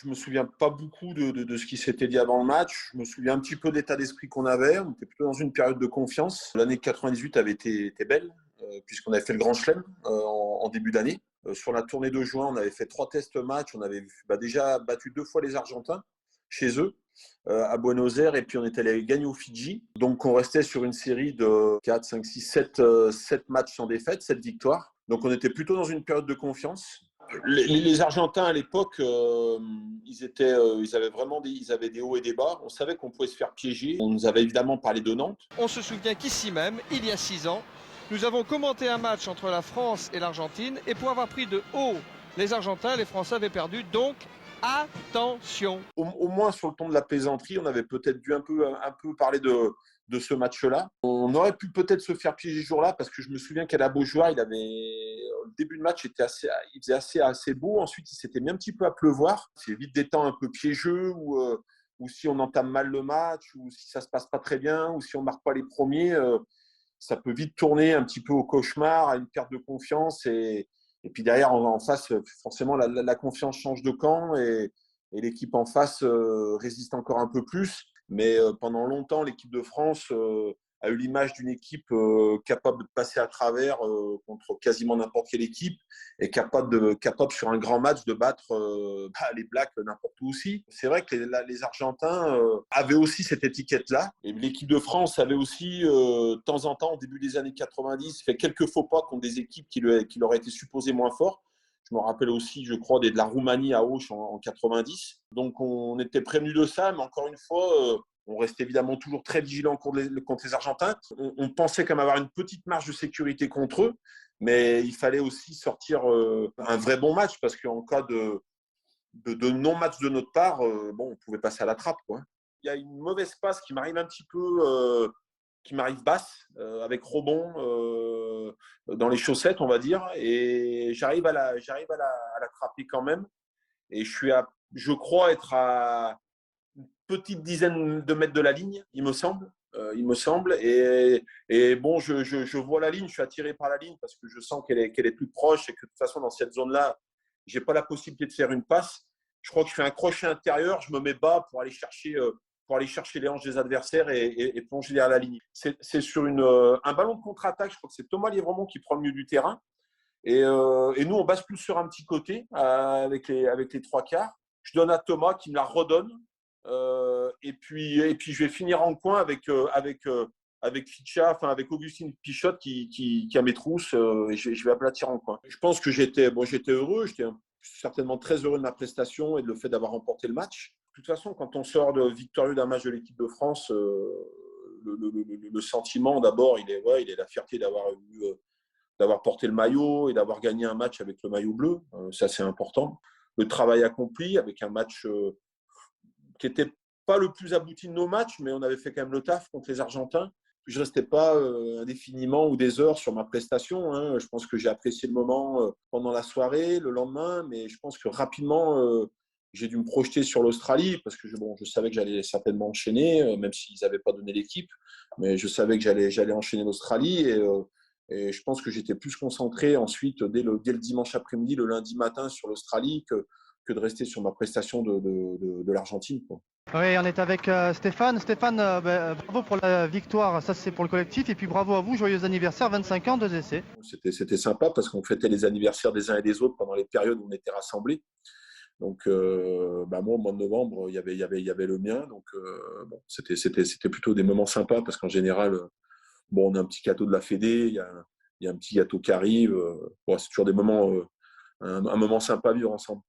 Je me souviens pas beaucoup de ce qui s'était dit avant le match. Je me souviens un petit peu de l'état d'esprit qu'on avait. On était plutôt dans une période de confiance. L'année 98 avait été belle, puisqu'on avait fait le Grand Chelem en début d'année. Sur la tournée de juin, on avait fait 3 tests matchs. On avait déjà battu 2 fois les Argentins chez eux, à Buenos Aires, et puis on était allé gagner au Fidji. Donc on restait sur une série de 4, 5, 6, 7 matchs sans défaite, 7 victoires. Donc on était plutôt dans une période de confiance. Les Argentins à l'époque, ils avaient vraiment ils avaient des hauts et des bas. On savait qu'on pouvait se faire piéger. On nous avait évidemment parlé de Nantes. On se souvient qu'ici même, il y a 6 ans, nous avons commenté un match entre la France et l'Argentine, et pour avoir pris de haut les Argentins, les Français avaient perdu. Donc attention. Au moins sur le ton de la plaisanterie, on avait peut-être dû un peu parler de ce match-là. On aurait pu peut-être se faire piéger ce jour-là, parce que je me souviens qu'à la Beaujoire, le début de match il faisait assez beau. Ensuite, il s'était mis un petit peu à pleuvoir. C'est vite des temps un peu piégeux, ou si on entame mal le match, ou si ça se passe pas très bien, ou si on marque pas les premiers, ça peut vite tourner un petit peu au cauchemar, à une perte de confiance. Et puis derrière, en face, forcément, la confiance change de camp, et l'équipe en face résiste encore un peu plus. Mais pendant longtemps, l'équipe de France a eu l'image d'une équipe capable de passer à travers contre quasiment n'importe quelle équipe, et capable sur un grand match de battre les Blacks n'importe où aussi. C'est vrai que les Argentins avaient aussi cette étiquette-là. Et l'équipe de France avait aussi, de temps en temps, au début des années 90, fait quelques faux pas contre des équipes qui leur étaient supposées moins fortes. Je me rappelle aussi, je crois, de la Roumanie à Auch en 90. Donc, on était prévenus de ça, mais encore une fois, on restait évidemment toujours très vigilant contre les Argentins. On pensait quand même avoir une petite marge de sécurité contre eux, mais il fallait aussi sortir un vrai bon match, parce qu'en cas de non-match de notre part, on pouvait passer à la trappe, quoi. Il y a une mauvaise passe qui m'arrive un petit peu, qui m'arrive basse, avec rebond dans les chaussettes, on va dire, et j'arrive à l'attraper quand même. Et je crois être à une petite dizaine de mètres de la ligne, il me semble. Et bon, je vois la ligne, je suis attiré par la ligne, parce que je sens qu'elle est plus proche, et que de toute façon, dans cette zone-là, je n'ai pas la possibilité de faire une passe. Je crois que je fais un crochet intérieur, je me mets bas pour aller chercher les hanches des adversaires, et plonger derrière la ligne. C'est sur un ballon de contre-attaque. Je crois que c'est Thomas Lièvremont qui prend le milieu du terrain. Et nous, on base plus sur un petit côté avec les 3 quarts. Je donne à Thomas qui me la redonne. Et puis je vais finir en coin avec Ficha, enfin avec Augustine Pichotte qui a mes trousses, et je vais aplatir en coin. Je pense que j'étais heureux, j'étais certainement très heureux de ma prestation et de le fait d'avoir remporté le match. De toute façon, quand on sort victorieux d'un match de l'équipe de France, le sentiment d'abord, il est la fierté d'avoir porté le maillot et d'avoir gagné un match avec le maillot bleu. Ça, c'est important. Le travail accompli avec un match qui n'était pas le plus abouti de nos matchs, mais on avait fait quand même le taf contre les Argentins. Je ne restais pas indéfiniment ou des heures sur ma prestation, hein. Je pense que j'ai apprécié le moment pendant la soirée, le lendemain, mais je pense que rapidement, j'ai dû me projeter sur l'Australie, parce que je savais que j'allais certainement enchaîner, même s'ils n'avaient pas donné l'équipe, mais je savais que j'allais enchaîner l'Australie, et je pense que j'étais plus concentré ensuite dès le dimanche après-midi, le lundi matin sur l'Australie, que de rester sur ma prestation de l'Argentine, quoi. Oui, on est avec Stéphane. Stéphane, bravo pour la victoire, ça c'est pour le collectif, et puis bravo à vous, joyeux anniversaire, 25 ans, 2 essais. C'était sympa, parce qu'on fêtait les anniversaires des uns et des autres pendant les périodes où on était rassemblés. Donc, moi, au mois de novembre, il y avait le mien. Donc, c'était plutôt des moments sympas, parce qu'en général, on a un petit gâteau de la Fédé, il y a un petit gâteau qui arrive. C'est toujours des moments, un moment sympa à vivre ensemble.